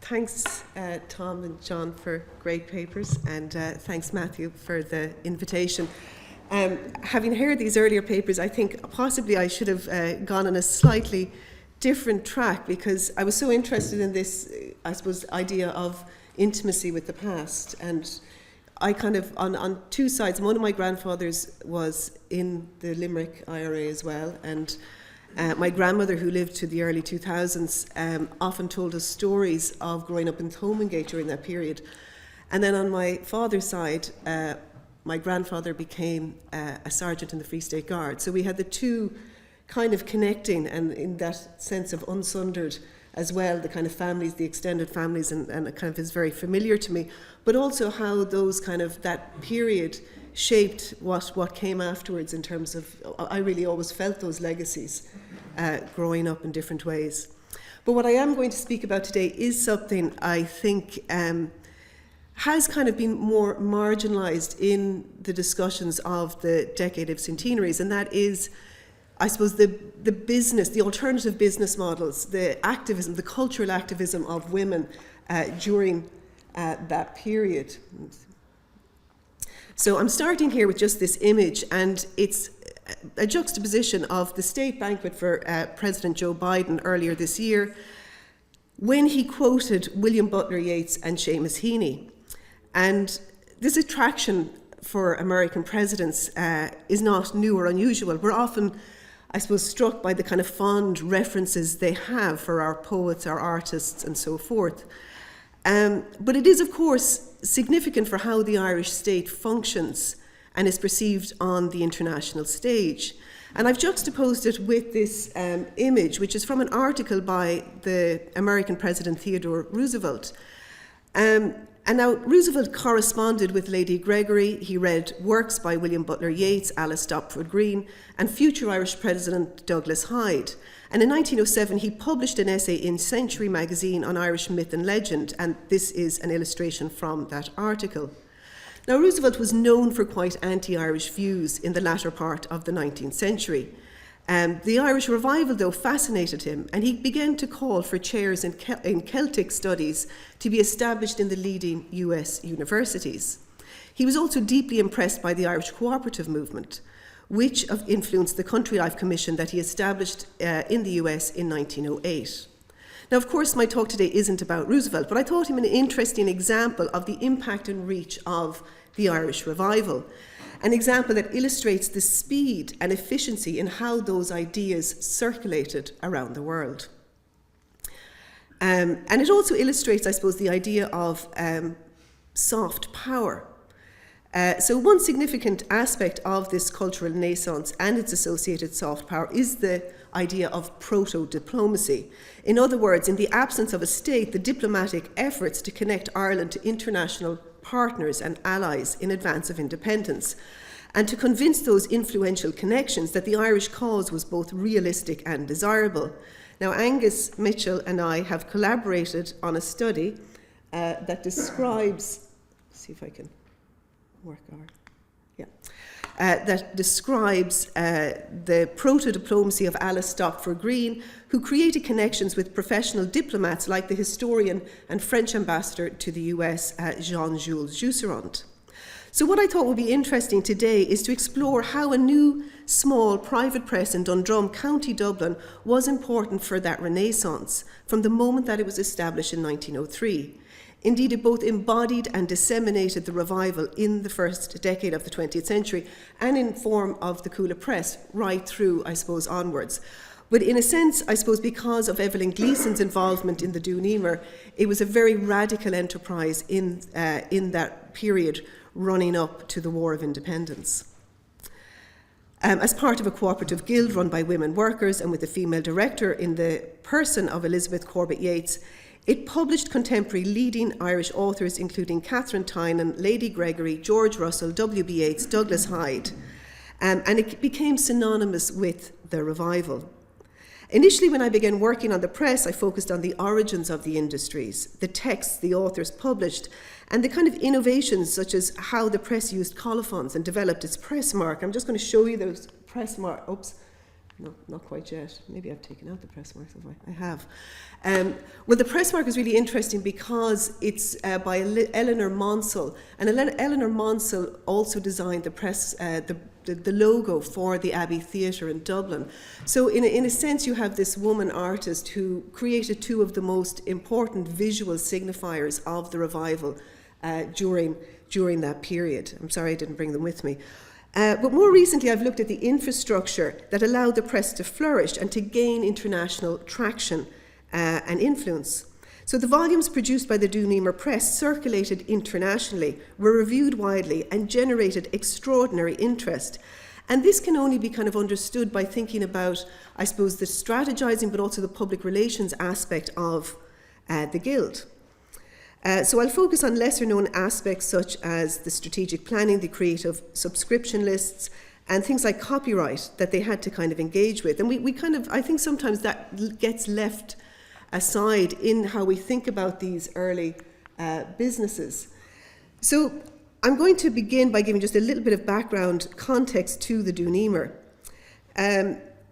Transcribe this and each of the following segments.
Thanks, Tom and John, for great papers, and thanks, Matthew, for the invitation. Having heard these earlier papers, I think possibly I should have gone on a slightly different track, because I was so interested in this, I suppose, idea of intimacy with the past. And I kind of, on two sides, one of my grandfathers was in the Limerick IRA as well, and my grandmother, who lived to the early 2000s, often told us stories of growing up in Thomongate during that period. And then on my father's side, my grandfather became a sergeant in the Free State Guard. So we had the two kind of connecting, and in that sense of unsundered as well, the kind of families, the extended families, and it kind of is very familiar to me. But also how those kind of, that period shaped what came afterwards in terms of, I really always felt those legacies growing up in different ways. But what I am going to speak about today is something I think has kind of been more marginalised in the discussions of the decade of centenaries, and that is, I suppose, the business, the alternative business models, the activism, the cultural activism of women during that period. So I'm starting here with just this image, and it's a juxtaposition of the state banquet for President Joe Biden earlier this year, when he quoted William Butler Yeats and Seamus Heaney. And this attraction for American presidents is not new or unusual. We're often, I suppose, struck by the kind of fond references they have for our poets, our artists, and so forth. But it is, of course, significant for how the Irish state functions and is perceived on the international stage. And I've juxtaposed it with this image, which is from an article by the American President Theodore Roosevelt. And now, Roosevelt corresponded with Lady Gregory. He read works by William Butler Yeats, Alice Stopford Green, and future Irish President Douglas Hyde. And in 1907, he published an essay in Century magazine on Irish myth and legend, and this is an illustration from that article. Now, Roosevelt was known for quite anti-Irish views in the latter part of the 19th century. The Irish revival, though, fascinated him, and he began to call for chairs in Celtic studies to be established in the leading US universities. He was also deeply impressed by the Irish cooperative movement, which influenced the Country Life Commission that he established in the US in 1908. Now, of course, my talk today isn't about Roosevelt, but I thought him an interesting example of the impact and reach of the Irish revival. An example that illustrates the speed and efficiency in how those ideas circulated around the world. And it also illustrates, I suppose, the idea of soft power. So one significant aspect of this cultural renaissance and its associated soft power is the idea of proto-diplomacy. In other words, in the absence of a state, the diplomatic efforts to connect Ireland to international partners and allies in advance of independence, and to convince those influential connections that the Irish cause was both realistic and desirable. Now, Angus Mitchell and I have collaborated on a study that describes, see if I can work on, that describes the proto-diplomacy of Alice Stopford Green, who created connections with professional diplomats like the historian and French ambassador to the US, Jean-Jules Jusserand. So what I thought would be interesting today is to explore how a new small private press in Dundrum, County Dublin, was important for that renaissance from the moment that it was established in 1903. Indeed, it both embodied and disseminated the revival in the first decade of the 20th century and in form of the Coola Press right through, I suppose, onwards. But in a sense, I suppose, because of Evelyn Gleeson's involvement in the Dun Emer, it was a very radical enterprise in that period running up to the War of Independence. As part of a cooperative guild run by women workers and with a female director in the person of Elizabeth Corbett Yeats, it published contemporary leading Irish authors including Catherine Tynan, Lady Gregory, George Russell, W.B. Yeats, Douglas Hyde, and it became synonymous with the revival. Initially, when I began working on the press, I focused on the origins of the industries, the texts the authors published, and the kind of innovations such as how the press used colophons and developed its press mark. I'm just going to show you those press mark. Oops. not quite yet. Maybe I've taken out the press marks. I have. Well, the press mark is really interesting because it's by Eleanor Monsell, and Eleanor Monsell also designed the press, the logo for the Abbey Theatre in Dublin. So in a sense, you have this woman artist who created two of the most important visual signifiers of the revival during that period. I'm sorry I didn't bring them with me. But more recently, I've looked at the infrastructure that allowed the press to flourish and to gain international traction and influence. So the volumes produced by the Dun Emer Press circulated internationally, were reviewed widely, and generated extraordinary interest. And this can only be kind of understood by thinking about, I suppose, the strategizing, but also the public relations aspect of the Guild. So I'll focus on lesser known aspects such as the strategic planning, the creative subscription lists, and things like copyright that they had to kind of engage with. And we kind of, I think sometimes that gets left aside in how we think about these early businesses. So I'm going to begin by giving just a little bit of background context to the Dun Emer.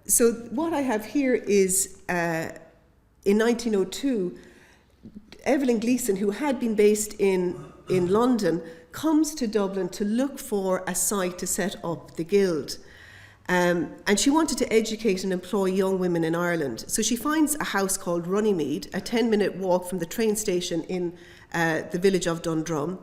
So what I have here is in 1902, Evelyn Gleeson, who had been based in London, comes to Dublin to look for a site to set up the Guild. And she wanted to educate and employ young women in Ireland. So she finds a house called Runnymede, a 10-minute walk from the train station in the village of Dundrum.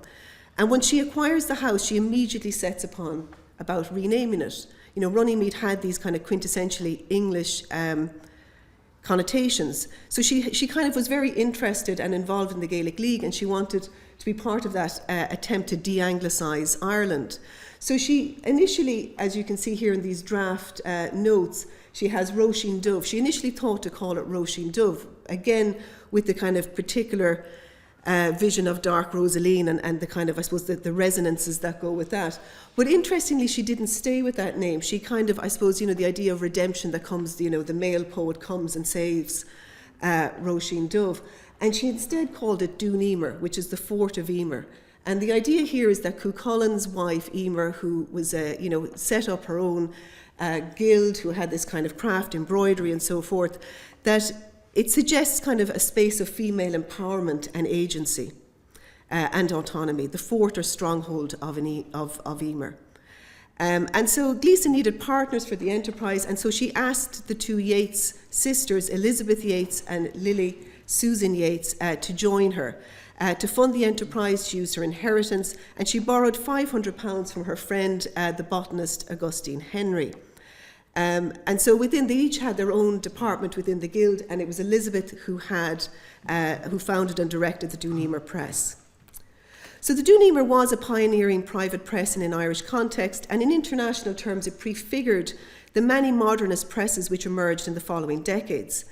And when she acquires the house, she immediately sets upon about renaming it. You know, Runnymede had these kind of quintessentially English connotations. So she kind of was very interested and involved in the Gaelic League, and she wanted to be part of that attempt to de-Anglicise Ireland. So she initially, as you can see here in these draft notes, she has Roisin Dubh. She initially thought to call it Roisin Dubh, again with the kind of particular vision of Dark Rosaleen and the kind of, I suppose, the resonances that go with that. But interestingly, she didn't stay with that name. She kind of, I suppose, you know, the idea of redemption that comes, you know, the male poet comes and saves Roisin Dubh. And she instead called it Dun Emer, which is the fort of Emer. And the idea here is that Cuchullin's wife, Emer, who was, set up her own guild, who had this kind of craft, embroidery and so forth, that it suggests kind of a space of female empowerment and agency and autonomy, the fort or stronghold of Emer. And so Gleeson needed partners for the enterprise, and so she asked the two Yates sisters, Elizabeth Yates and Lily Susan Yates, to join her. To fund the enterprise, she used her inheritance, and she borrowed £500 from her friend, the botanist Augustine Henry. And so they each had their own department within the Guild, and it was Elizabeth who founded and directed the Dun Emer Press. So the Dun Emer was a pioneering private press in an Irish context, and in international terms it prefigured the many modernist presses which emerged in the following decades.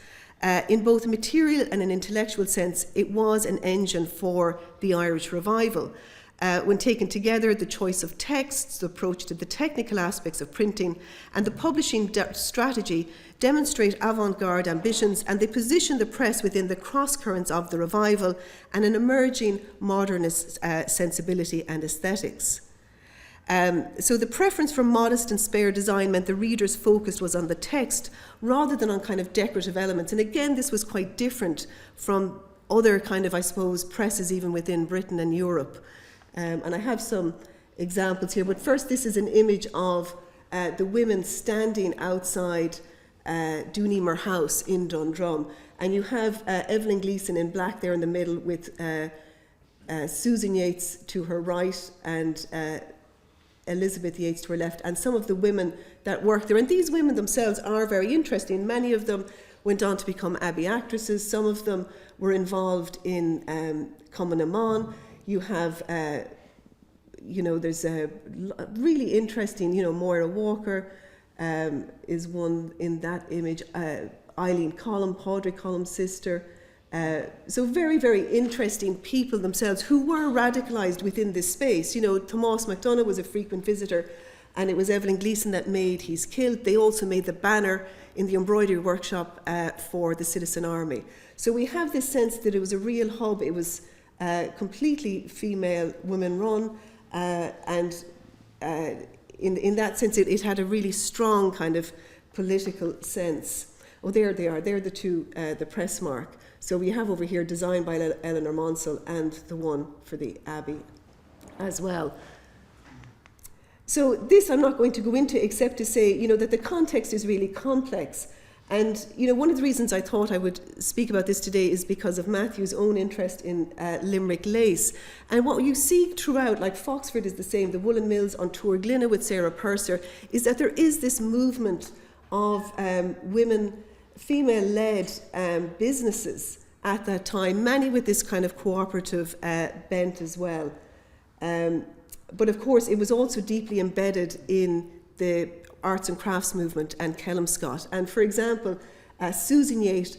In both a material and an intellectual sense, it was an engine for the Irish revival. When taken together, the choice of texts, the approach to the technical aspects of printing, and the publishing strategy demonstrate avant-garde ambitions, and they position the press within the cross-currents of the revival and an emerging modernist sensibility and aesthetics. So the preference for modest and spare design meant the reader's focus was on the text rather than on kind of decorative elements. And again, this was quite different from other kind of, I suppose, presses even within Britain and Europe. And I have some examples here. But first, this is an image of the women standing outside Dun Emer House in Dundrum. And you have Evelyn Gleeson in black there in the middle with Susan Yates to her right and Elizabeth Yates to her left, and some of the women that work there. And these women themselves are very interesting. Many of them went on to become Abbey actresses. Some of them were involved in Commemoration. You have, there's a really interesting, Moira Walker is one in that image. Eileen Collum, Padraig Collum's sister. So very, very interesting people themselves who were radicalised within this space. Tomás MacDonagh was a frequent visitor, and it was Evelyn Gleeson that made his kilt. They also made the banner in the embroidery workshop for the Citizen Army. So we have this sense that it was a real hub. It was completely female, women-run, and in that sense, it had a really strong kind of political sense. Oh, there they are. They're the two, the press mark. So we have over here designed by Eleanor Monsell and the one for the Abbey as well. So this I'm not going to go into except to say, that the context is really complex. And, one of the reasons I thought I would speak about this today is because of Matthew's own interest in Limerick lace. And what you see throughout, like Foxford is the same, the woolen mills on Tourglina with Sarah Purser, is that there is this movement of women, female-led businesses at that time, many with this kind of cooperative bent as well. But of course, it was also deeply embedded in the arts and crafts movement and Kelmscott. And for example, Susan Yates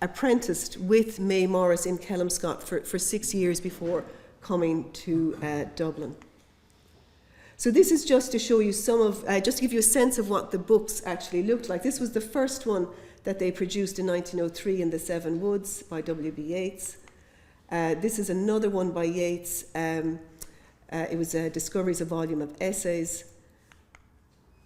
apprenticed with May Morris in Kelmscott for 6 years before coming to Dublin. So this is just to show you some of, just to give you a sense of what the books actually looked like. This was the first one that they produced in 1903 in the Seven Woods by W.B. Yeats. This is another one by Yeats. It was Discoveries, a volume of essays.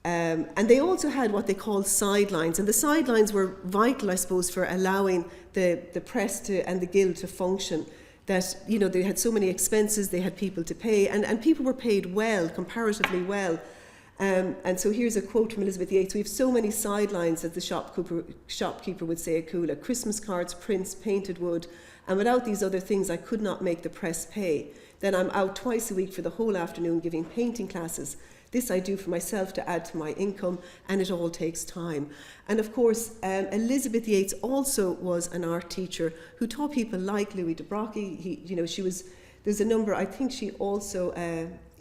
And they also had what they called sidelines. And the sidelines were vital, I suppose, for allowing the press and the guild to function. That, they had so many expenses, they had people to pay, and people were paid well, comparatively well. And so here's a quote from Elizabeth Yates: "We have so many sidelines," as the shopkeeper would say at Coola, "Christmas cards, prints, painted wood, and without these other things I could not make the press pay. Then I'm out twice a week for the whole afternoon giving painting classes. This I do for myself to add to my income, and it all takes time." And of course, Elizabeth Yates also was an art teacher who taught people like Louis de Brockie. There's a number, I think she also,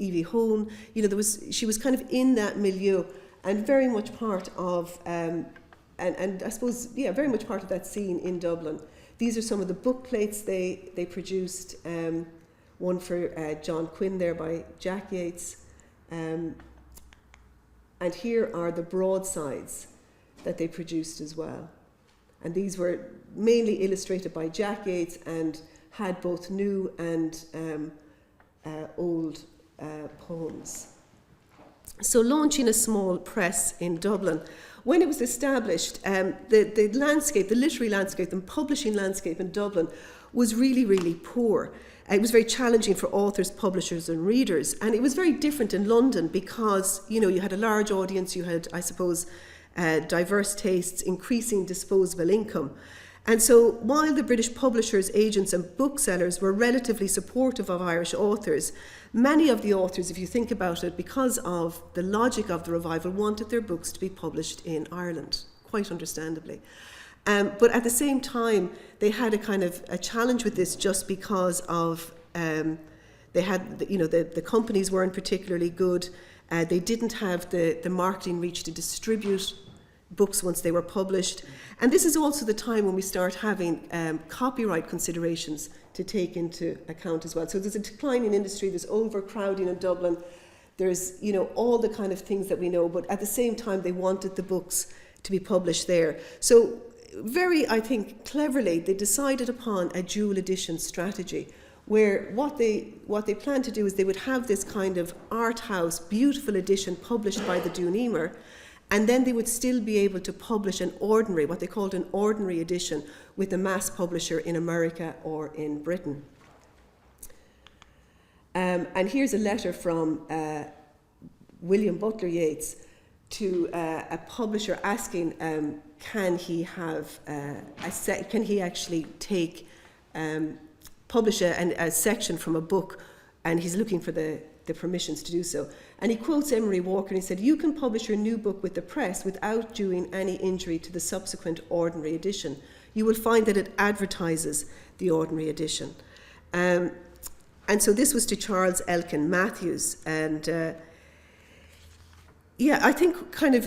Bheacháin, she was kind of in that milieu and very much part of, and I suppose, very much part of that scene in Dublin. These are some of the book plates they produced, one for John Quinn there by Jack Yates. And here are the broadsides that they produced as well. And these were mainly illustrated by Jack Yates and had both new and old poems. So launching a small press in Dublin, when it was established, the landscape, the literary landscape, the publishing landscape in Dublin was really, really poor. It was very challenging for authors, publishers and readers. And it was very different in London because, you had a large audience, you had, I suppose, diverse tastes, increasing disposable income. And so while the British publishers, agents and booksellers were relatively supportive of Irish authors, many of the authors, if you think about it, because of the logic of the revival, wanted their books to be published in Ireland, quite understandably. But at the same time, they had a kind of a challenge with this just because of they had, the companies weren't particularly good. They didn't have the marketing reach to distribute books once they were published. And this is also the time when we start having copyright considerations to take into account as well. So there's a decline in industry, there's overcrowding in Dublin, there's, all the kind of things that we know, but at the same time they wanted the books to be published there. So very, I think, cleverly, they decided upon a dual edition strategy where what they planned to do is they would have this kind of art house, beautiful edition published by the Dun Emer, and then they would still be able to publish an ordinary, what they called an ordinary edition, with a mass publisher in America or in Britain. And here's a letter from William Butler Yeats to a publisher asking, can he actually take publish a section from a book, and he's looking for the permissions to do so. And he quotes Emery Walker and he said, "You can publish your new book with the press without doing any injury to the subsequent ordinary edition. You will find that it advertises the ordinary edition." And so this was to Charles Elkin Matthews. And I think kind of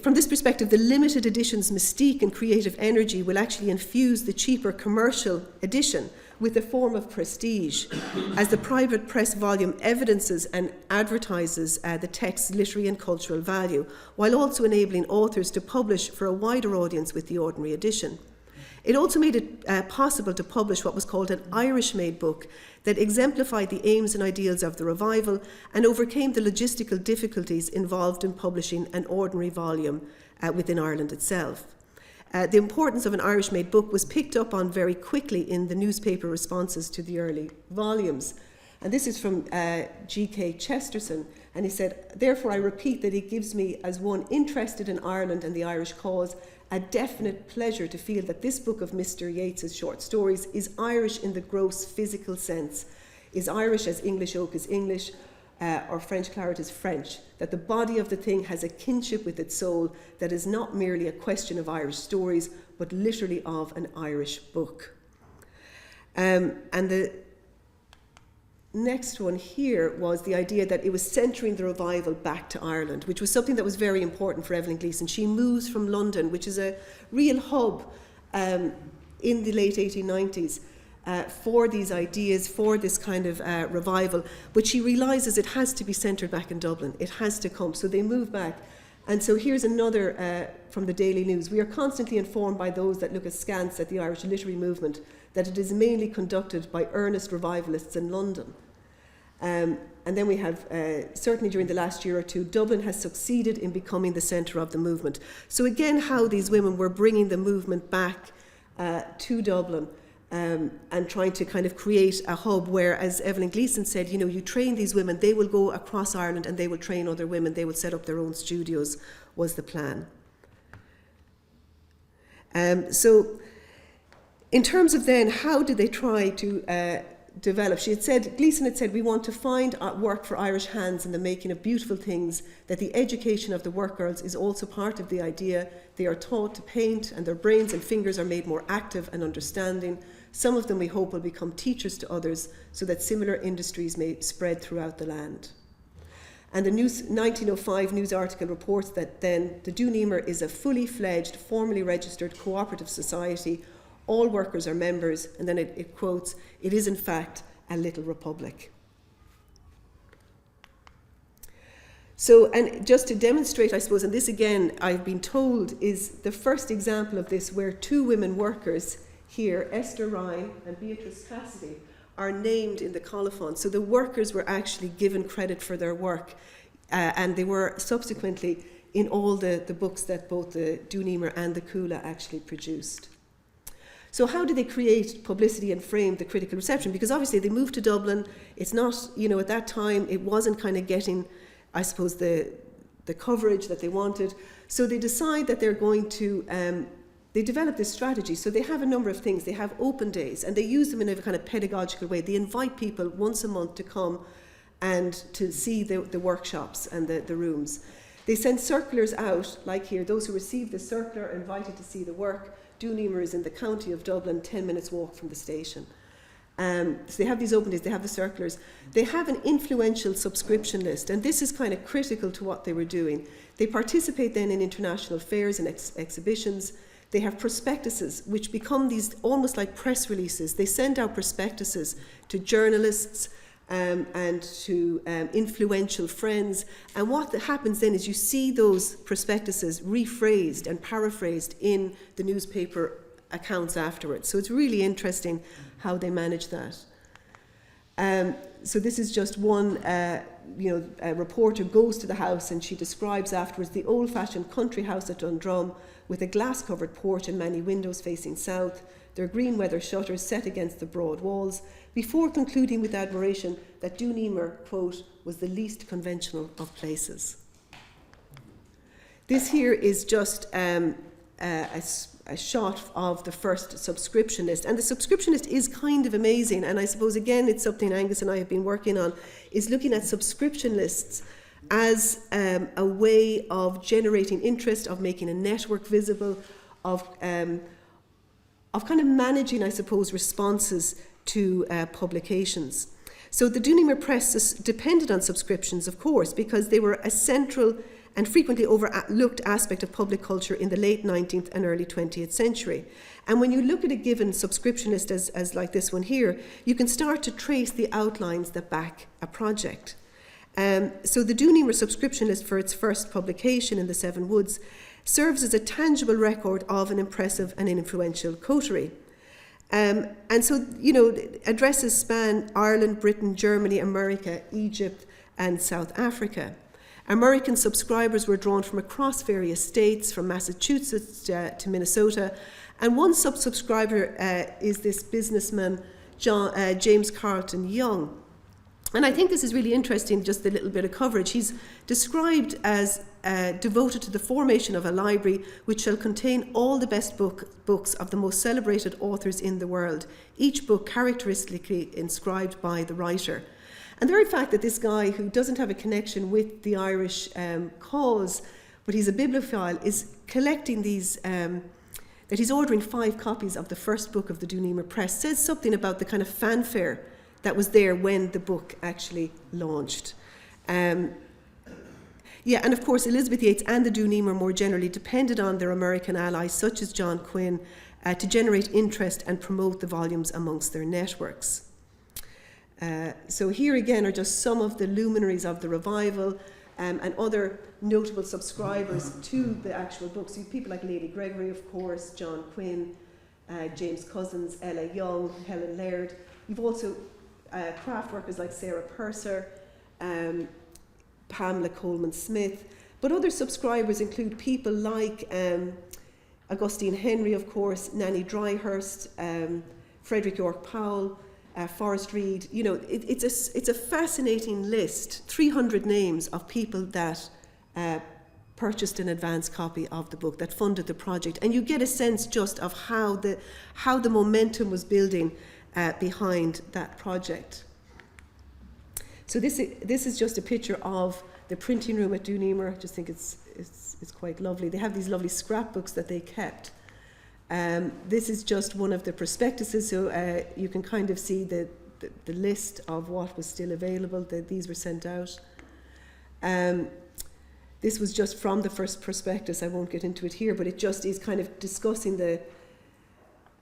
from this perspective, the limited edition's mystique and creative energy will actually infuse the cheaper commercial edition with a form of prestige, as the private press volume evidences and advertises the text's literary and cultural value, while also enabling authors to publish for a wider audience with the ordinary edition. It also made it possible to publish what was called an Irish-made book that exemplified the aims and ideals of the revival and overcame the logistical difficulties involved in publishing an ordinary volume within Ireland itself. The importance of an Irish-made book was picked up on very quickly in the newspaper responses to the early volumes. And this is from G.K. Chesterton, and he said, "Therefore I repeat that it gives me, as one interested in Ireland and the Irish cause, a definite pleasure to feel that this book of Mr. Yeats's short stories is Irish in the gross physical sense, is Irish as English oak is English, or French claret is French, that the body of the thing has a kinship with its soul that is not merely a question of Irish stories, but literally of an Irish book." And the next one here was the idea that it was centering the revival back to Ireland, which was something that was very important for Evelyn Gleeson. She moves from London, which is a real hub in the late 1890s for these ideas, for this kind of revival, but she realises it has to be centred back in Dublin. It has to come. So they move back. And so here's another from the Daily News. "We are constantly informed by those that look askance at the Irish literary movement that it is mainly conducted by earnest revivalists in London." And then we have, certainly during the last year or two, Dublin has succeeded in becoming the centre of the movement. So again, how these women were bringing the movement back to Dublin and trying to kind of create a hub where, as Evelyn Gleeson said, you train these women, they will go across Ireland and they will train other women, they will set up their own studios, was the plan. So in terms of then, how did they try to develop? Gleeson had said, "We want to find work for Irish hands in the making of beautiful things, that the education of the work girls is also part of the idea. They are taught to paint and their brains and fingers are made more active and understanding. Some of them we hope will become teachers to others so that similar industries may spread throughout the land." And the 1905 news article reports that then the Dun Emer is a fully fledged, formally registered cooperative society. All workers are members, and then it quotes, "It is in fact a little republic." So, and just to demonstrate, I suppose, and this again I've been told is the first example of this where two women workers here, Esther Ryan and Beatrice Cassidy, are named in the Caoilfhionn. So the workers were actually given credit for their work, and they were subsequently in all the books that both the Dun Emer and the Coola actually produced. So how did they create publicity and frame the critical reception? Because obviously they moved to Dublin. It's not, at that time, it wasn't kind of getting, I suppose, the coverage that they wanted. So they decide that they're going to, they develop this strategy. So they have a number of things. They have open days, and they use them in a kind of pedagogical way. They invite people once a month to come and to see the workshops and the rooms. They send circulars out, like here, those who receive the circular are invited to see the work. Dun Emer is in the county of Dublin, 10 minutes walk from the station. So they have these open days, they have the circulars. They have an influential subscription list, and this is kind of critical to what they were doing. They participate then in international fairs and exhibitions. They have prospectuses, which become these almost like press releases. They send out prospectuses to journalists and to influential friends. And what happens then is you see those prospectuses rephrased and paraphrased in the newspaper accounts afterwards. So it's really interesting how they manage that. So this is just one, a reporter goes to the house and she describes afterwards the old-fashioned country house at Dundrum with a glass-covered porch and many windows facing south, their green weather shutters set against the broad walls, before concluding with admiration that Dun Emer, quote, was the least conventional of places. This here is just a shot of the first subscription list. And the subscription list is kind of amazing. And I suppose, again, it's something Angus and I have been working on, is looking at subscription lists as a way of generating interest, of making a network visible, of kind of managing, I suppose, responses to publications. So the Dun Emer Press depended on subscriptions, of course, because they were a central and frequently overlooked aspect of public culture in the late 19th and early 20th century. And when you look at a given subscription list as like this one here, you can start to trace the outlines that back a project. So the Dun Emer subscription list for its first publication in the Seven Woods serves as a tangible record of an impressive and influential coterie. And so, addresses span Ireland, Britain, Germany, America, Egypt, and South Africa. American subscribers were drawn from across various states, from Massachusetts to Minnesota, and one subscriber is this businessman, James Carlton Young. And I think this is really interesting, just the little bit of coverage. He's described as devoted to the formation of a library which shall contain all the best books of the most celebrated authors in the world, each book characteristically inscribed by the writer. And the very fact that this guy, who doesn't have a connection with the Irish cause, but he's a bibliophile, is collecting these, that he's ordering 5 copies of the first book of the Dun Emer Press, says something about the kind of fanfare that was there when the book actually launched. And of course, Elizabeth Yates and the Dun Emer more generally depended on their American allies, such as John Quinn, to generate interest and promote the volumes amongst their networks. So here again are just some of the luminaries of the revival and other notable subscribers to the actual books. You have people like Lady Gregory, of course, John Quinn, James Cousins, Ella Young, Helen Laird. You've also craft workers like Sarah Purser, Pamela Coleman Smith. But other subscribers include people like Augustine Henry, of course, Nanny Dryhurst, Frederick York Powell, Forrest Reed. It's a fascinating list, 300 names of people that purchased an advance copy of the book, that funded the project, and you get a sense just of how the momentum was building behind that project. So this is just a picture of the printing room at Dun Emer. I just think it's quite lovely. They have these lovely scrapbooks that they kept. This is just one of the prospectuses, so you can kind of see the list of what was still available. These were sent out. This was just from the first prospectus. I won't get into it here, but it just is kind of discussing the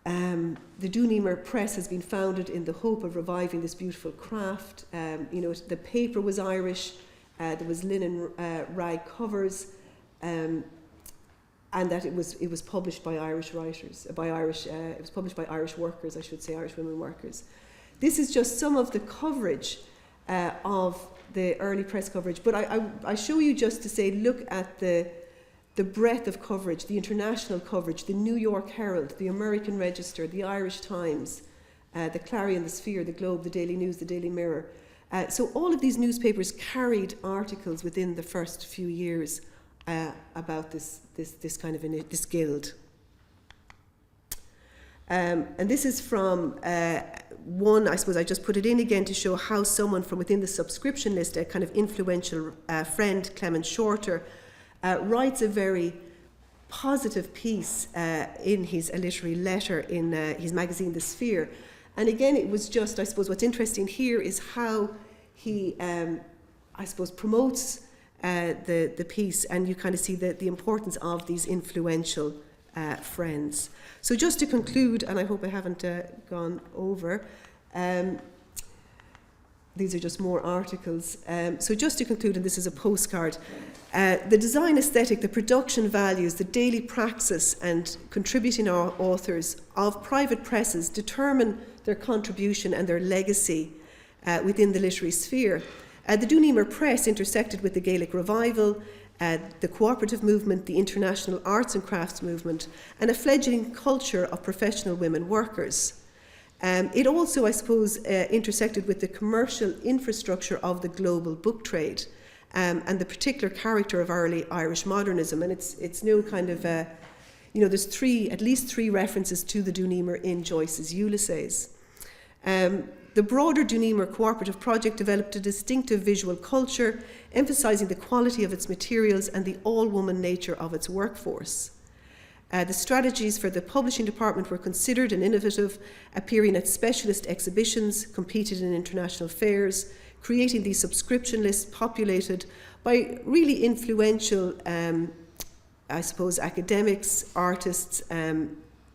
Dun Emer Press has been founded in the hope of reviving this beautiful craft. The paper was Irish. There was linen rag covers. And that it was published by Irish writers, it was published by Irish workers, I should say, Irish women workers. This is just some of the coverage of the early press coverage, but I show you just to say, look at the breadth of coverage, the international coverage, the New York Herald, the American Register, the Irish Times, the Clarion, the Sphere, the Globe, the Daily News, the Daily Mirror. So all of these newspapers carried articles within the first few years about this kind of this guild. And this is from one, I suppose I just put it in again to show how someone from within the subscription list, a kind of influential friend, Clement Shorter, writes a very positive piece in his literary letter in his magazine, The Sphere. And again, it was just, I suppose what's interesting here is how he, I suppose, promotes the piece, and you kind of see the importance of these influential friends. So just to conclude, and I hope I haven't gone over, these are just more articles. So just to conclude, and this is a postcard, the design aesthetic, the production values, the daily praxis and contributing authors of private presses determine their contribution and their legacy within the literary sphere. The Dun Emer Press intersected with the Gaelic revival, the cooperative movement, the international arts and crafts movement, and a fledgling culture of professional women workers. It also, I suppose, intersected with the commercial infrastructure of the global book trade and the particular character of early Irish modernism. And it's no kind of, there's at least three references to the Dun Emer in Joyce's Ulysses. The broader Dun Emer cooperative project developed a distinctive visual culture, emphasising the quality of its materials and the all-woman nature of its workforce. The strategies for the publishing department were considered and innovative, appearing at specialist exhibitions, competed in international fairs, creating these subscription lists populated by really influential, I suppose, academics, artists,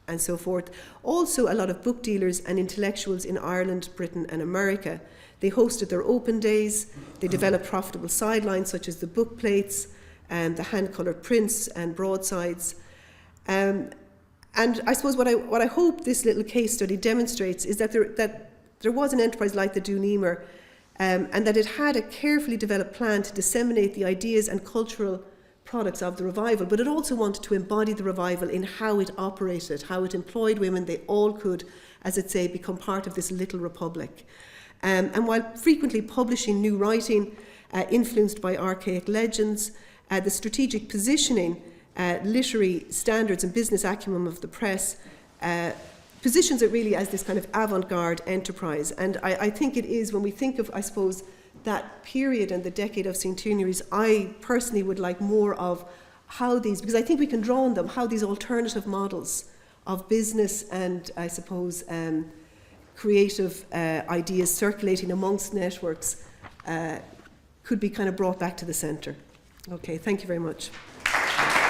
and so forth. Also a lot of book dealers and intellectuals in Ireland, Britain and America. They hosted their open days, they developed profitable sidelines such as the book plates, and the hand-coloured prints and broadsides. And I suppose what I hope this little case study demonstrates is that there was an enterprise like the Dun Emer, and that it had a carefully developed plan to disseminate the ideas and cultural products of the revival, but it also wanted to embody the revival in how it operated, how it employed women. They all could, as it say, become part of this little republic. And while frequently publishing new writing influenced by archaic legends, the strategic positioning, literary standards and business acumen of the press positions it really as this kind of avant-garde enterprise. And I think it is, when we think of, I suppose, that period and the decade of Centenaries, I personally would like more of how these, because I think we can draw on them, how these alternative models of business and, I suppose, creative ideas circulating amongst networks could be kind of brought back to the centre. Okay, thank you very much.